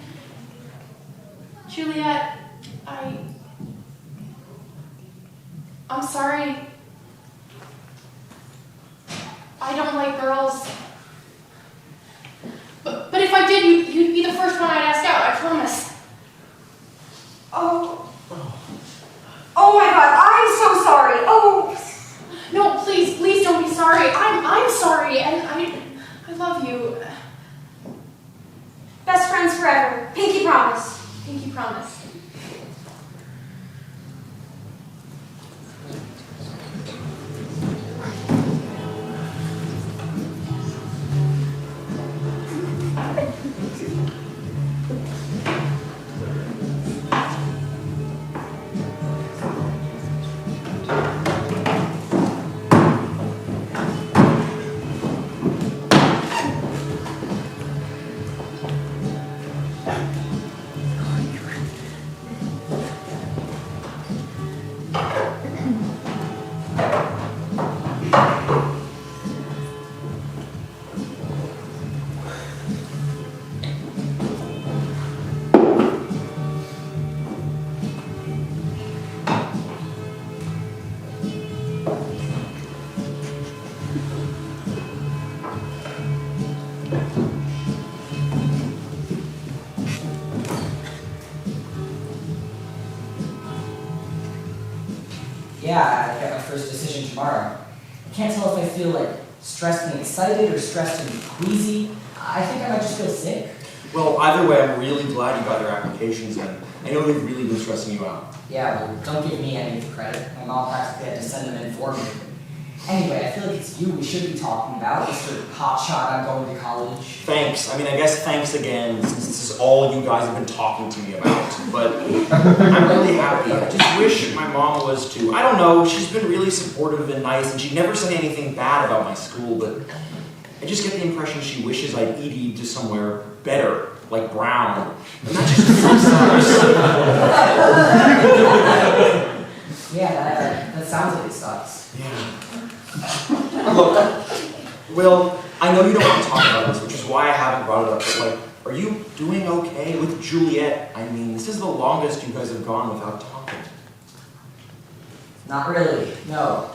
Juliet, I'm sorry. I don't like girls. But if I did, you'd be the first one I'd ask out, I promise. Oh my god, I'm so sorry. Oh. No, please don't be sorry. I'm sorry, and I love you. Best friends forever. Pinky promise. Pinky promise. Yeah, I get my first decision tomorrow. I can't tell if I feel like stressed and excited or stressed and queasy. I think I might just feel sick. Well, either way, I'm really glad you got your applications in. I know they've really been stressing you out. Yeah, well, don't give me any of the credit. My mom practically had to send them in for me. Anyway, I feel like it's you we should be talking about, Mr. Hotshot I'm going to college. Thanks. I mean, I guess thanks again, since this is all you guys have been talking to me about. But I'm really happy. I just wish my mom was too. I don't know, she's been really supportive and nice, and she never said anything bad about my school, but I just get the impression she wishes I'd ED'd to somewhere better, like Brown. And that just sucks. Yeah, that sounds like it sucks. Yeah. Look, Will, I know you don't want to talk about this, which is why I haven't brought it up, but like, are you doing okay with Juliet? I mean, this is the longest you guys have gone without talking. Not really, no.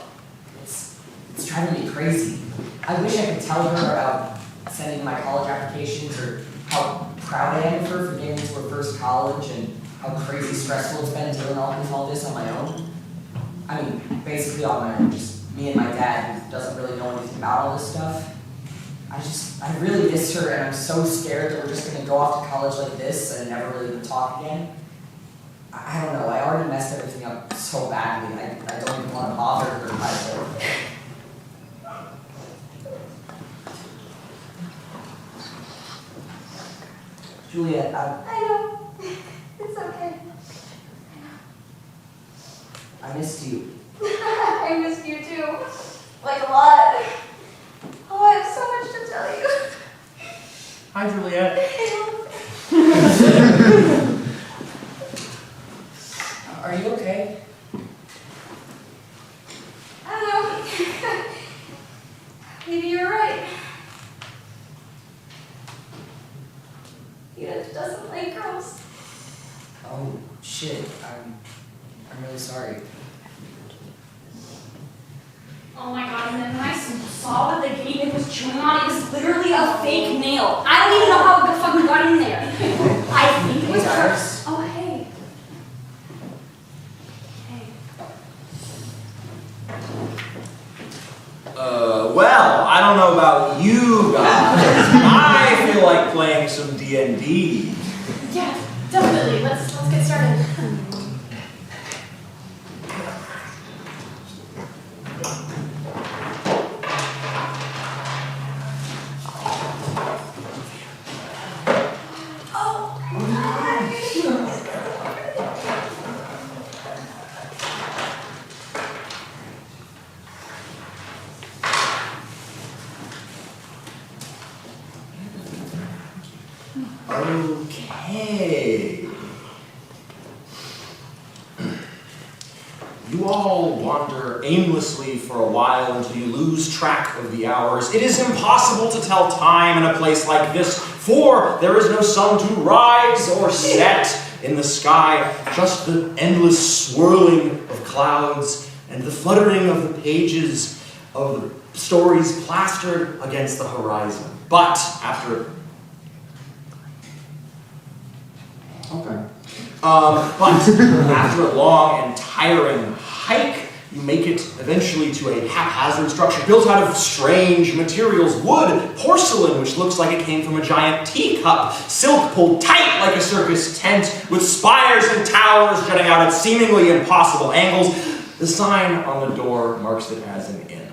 It's driving me crazy. I wish I could tell her about sending my college applications or how proud I am of her for getting into her first college and how crazy stressful it's been dealing with all this on my own. I mean, basically on my own, just me and my dad who doesn't really know anything about all this stuff. I really miss her, and I'm so scared that we're just gonna go off to college like this and never really even talk again. I don't know, I already messed everything up so badly, I don't even want to bother her by it. Juliet, I know. It's okay. I missed you. I missed you too. Like a lot. Oh, I have so much to tell you. Hi, Juliet. Are you okay? I don't know. Maybe you're right. Edith doesn't like girls. Oh, shit. I'm really sorry. Oh my god, and then when I saw what the gate was chewing on, it was literally a fake nail. I don't even know how the fuck we got in there. I think it was Guys. Oh, hey. Hey. Well, I don't know about you guys. I feel like playing some D&D. Yeah, definitely. Let's get started. Okay. You all wander aimlessly for a while until you lose track of the hours. It is impossible to tell time in a place like this, for there is no sun to rise or set in the sky, just the endless swirling of clouds and the fluttering of the pages of the stories plastered against the horizon. But after a long and tiring hike, you make it eventually to a haphazard structure built out of strange materials. Wood, porcelain, which looks like it came from a giant teacup, silk pulled tight like a circus tent, with spires and towers jutting out at seemingly impossible angles. The sign on the door marks it as an inn.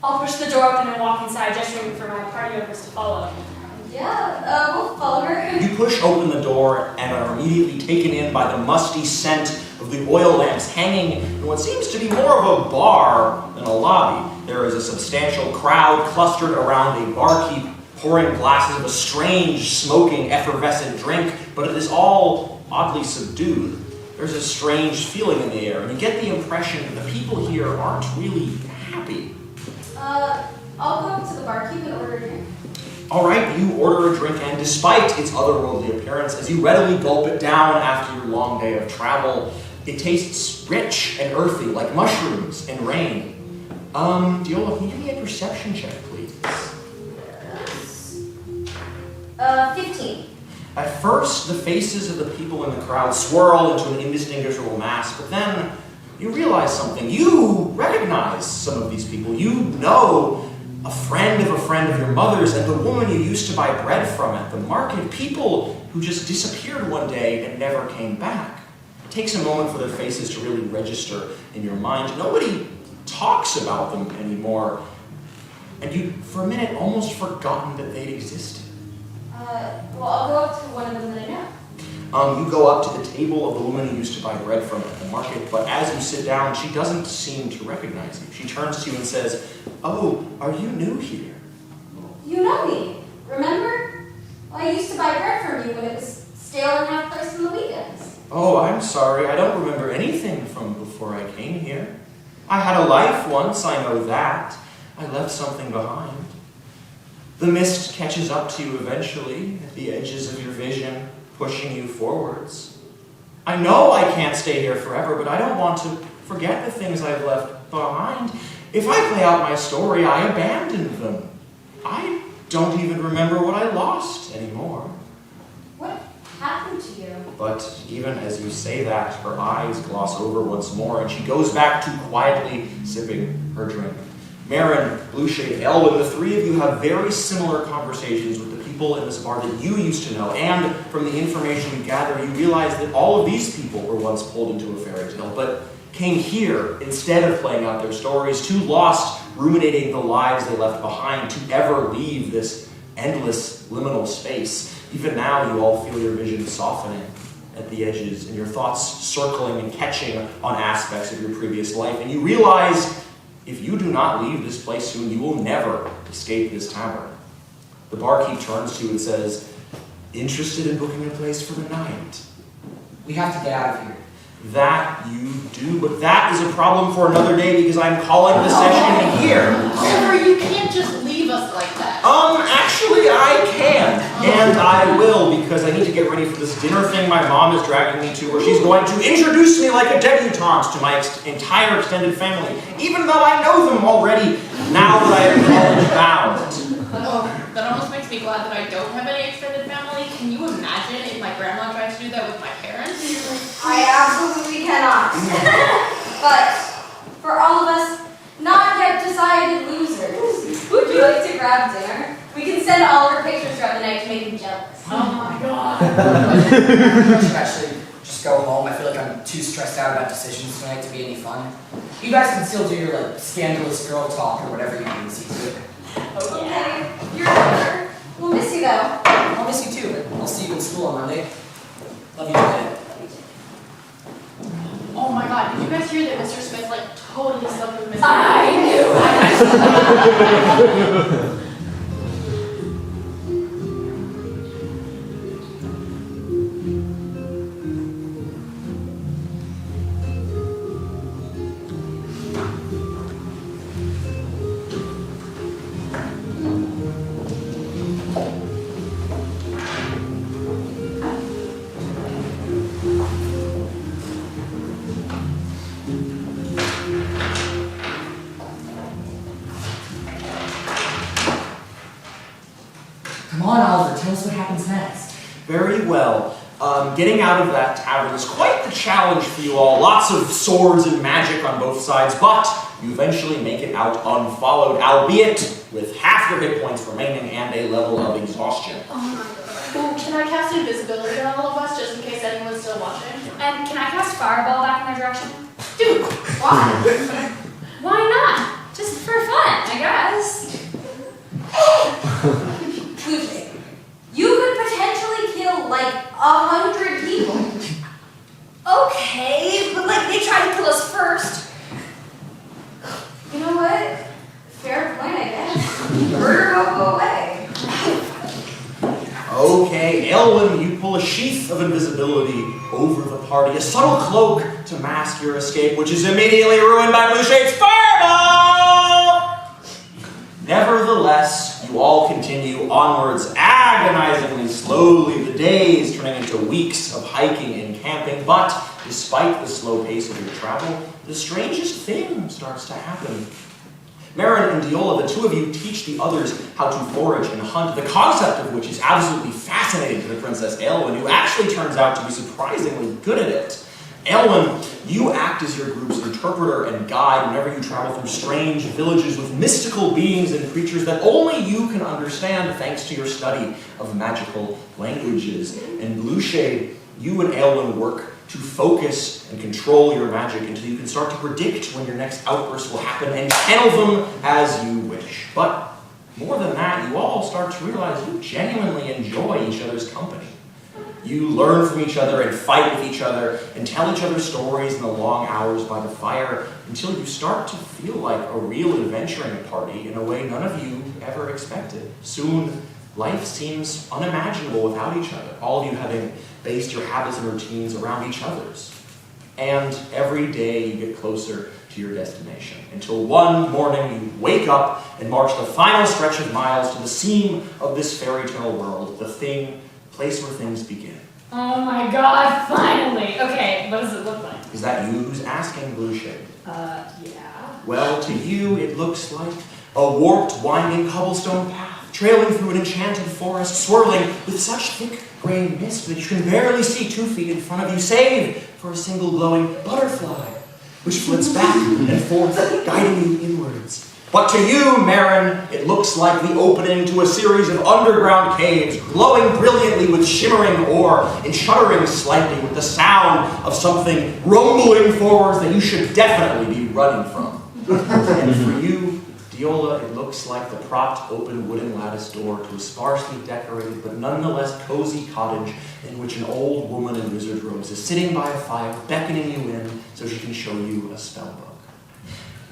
I'll push the door open and walk inside, gesturing for my party members to follow. Yeah, we'll follow her. You push open the door and are immediately taken in by the musty scent of the oil lamps hanging in what seems to be more of a bar than a lobby. There is a substantial crowd clustered around a barkeep pouring glasses of a strange, smoking, effervescent drink, but it is all oddly subdued. There's a strange feeling in the air, and you get the impression that the people here aren't really happy. I'll go up to the barkeep and order a drink. Alright, you order a drink, and despite its otherworldly appearance, as you readily gulp it down after your long day of travel, it tastes rich and earthy, like mushrooms and rain. Diola, can you give me a perception check, please? 15. At first, the faces of the people in the crowd swirl into an indistinguishable mass, but then you realize something. You recognize some of these people. You know a friend of your mother's and the woman you used to buy bread from at the market. People who just disappeared one day and never came back. It takes a moment for their faces to really register in your mind. Nobody talks about them anymore. And you, for a minute, almost forgotten that they'd existed. Well, I'll go up to one of them that I know. You go up to the table of the woman you used to buy bread from at the market, but as you sit down, she doesn't seem to recognize you. She turns to you and says, "Oh, are you new here?" You know me, remember? Well, I used to buy bread from you when it was stale and half priced on the weekends. "Oh, I'm sorry, I don't remember anything from before I came here. I had a life once, I know that. I left something behind." The mist catches up to you eventually at the edges of your vision, pushing you forwards. "I know I can't stay here forever, but I don't want to forget the things I've left behind. If I play out my story, I abandoned them. I don't even remember what I lost anymore." What happened to you? But even as you say that, her eyes gloss over once more, and she goes back to quietly sipping her drink. Marin, Blue Shade, Elwyn, the three of you have very similar conversations with the people in this bar that you used to know, and from the information you gather, you realize that all of these people were once pulled into a fairy tale, but came here instead of playing out their stories, too lost, ruminating the lives they left behind to ever leave this endless liminal space. Even now, you all feel your vision softening at the edges, and your thoughts circling and catching on aspects of your previous life, and you realize if you do not leave this place soon, you will never escape this tavern. The barkeep turns to you and says, "Interested in booking a place for the night?" We have to get out of here. That you do, but that is a problem for another day because I'm calling the session here. Oliver, you can't just leave us like that. Actually I can, and I will, because I need to get ready for this dinner thing my mom is dragging me to, where she's going to introduce me like a debutante to my entire extended family, even though I know them already now that I am college bound. Oh, that almost makes me glad that I don't have any extended family. Can you imagine if my grandma tried to do that with my parents? I absolutely cannot. But for all of us not yet decided losers, would you like to grab dinner? We can send Oliver pictures throughout the night to make him jealous. Oh my god. I should actually just go home. I feel like I'm too stressed out about decisions tonight to be any fun. You guys can still do your like scandalous girl talk or whatever you need to see to it. Okay, you're better. We'll miss you though. I'll miss you too, but I'll see you in school on Monday. Love you, Juliet. Oh my god, did you guys hear that Mr. Smith like totally slept with Mr. I knew it. Come on, Oliver, tell us what happens next. Very well. Getting out of that tavern is quite the challenge for you all. Lots of swords and magic on both sides, but you eventually make it out unfollowed, albeit with half your hit points remaining and a level of exhaustion. Oh my god. Ooh, can I cast invisibility on all of us just in case anyone's still watching? And can I cast Fireball back in their direction? Dude, why? Why not? Just for fun, I guess. Tuesday. You could potentially kill like 100 people. Okay, but like they tried to kill us first. You know what? Fair point, I guess. Murder won't go away. Okay, Elwyn, you pull a sheath of invisibility over the party, a subtle cloak to mask your escape, which is immediately ruined by Blue Shade's fireball! Nevertheless, you all continue onwards, agonizingly slowly, the days turning into weeks of hiking and camping, but despite the slow pace of your travel, the strangest thing starts to happen. Marin and Diola, the two of you, teach the others how to forage and hunt, the concept of which is absolutely fascinating to the Princess Elwyn, who actually turns out to be surprisingly good at it. Elwyn, you act as your group's interpreter and guide whenever you travel through strange villages with mystical beings and creatures that only you can understand thanks to your study of magical languages. In Blue Shade, you and Elwyn work to focus and control your magic until you can start to predict when your next outburst will happen and channel them as you wish. But more than that, you all start to realize you genuinely enjoy each other's company. You learn from each other and fight with each other and tell each other stories in the long hours by the fire until you start to feel like a real adventuring party in a way none of you ever expected. Soon, life seems unimaginable without each other, all of you having based your habits and routines around each other's. And every day you get closer to your destination, until one morning you wake up and march the final stretch of miles to the seam of this fairy tale world, the place where things begin. Oh my god, finally! Okay, what does it look like? Is that you who's asking, Blue Shade? Yeah. Well, to you it looks like a warped, winding cobblestone path, trailing through an enchanted forest, swirling with such thick gray mist that you can barely see 2 feet in front of you, save for a single glowing butterfly, which flits back and forth, guiding you inwards. But to you, Marin, it looks like the opening to a series of underground caves, glowing brilliantly with shimmering ore and shuddering slightly with the sound of something rumbling forwards that you should definitely be running from. And for you, Diola, it looks like the propped open wooden lattice door to a sparsely decorated but nonetheless cozy cottage in which an old woman in wizard robes is sitting by a fire, beckoning you in so she can show you a spell book.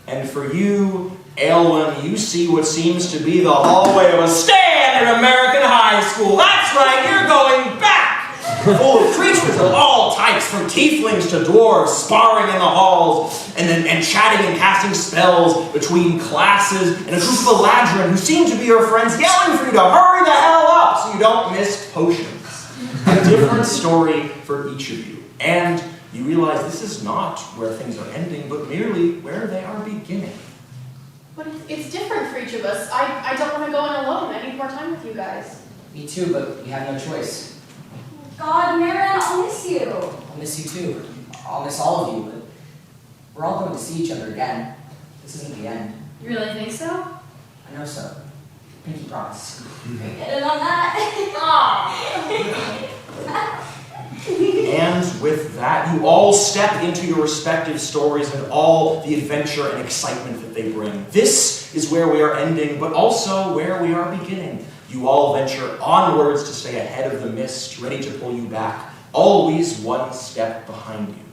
And for you, Elwyn, you see what seems to be the hallway of a standard American high school. That's right, you're going back! Full of creatures of all types, from tieflings to dwarves, sparring in the halls, and chatting and casting spells between classes, and a group of Eladrin who seem to be your friends, yelling for you to hurry the hell up so you don't miss potions. A different story for each of you. And you realize this is not where things are ending, but merely where they are beginning. But it's different for each of us. I don't want to go in alone. I need more time with you guys. Me too, but we have no choice. God, Marin, I'll miss you. I'll miss you too. I'll miss all of you, but we're all going to see each other again. This isn't the end. You really think so? I know so. Pinky promise. Get in on that. And with that, you all step into your respective stories and all the adventure and excitement that they bring. This is where we are ending, but also where we are beginning. You all venture onwards to stay ahead of the mist, ready to pull you back, always one step behind you.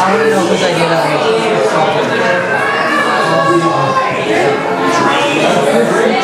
I don't know, because I get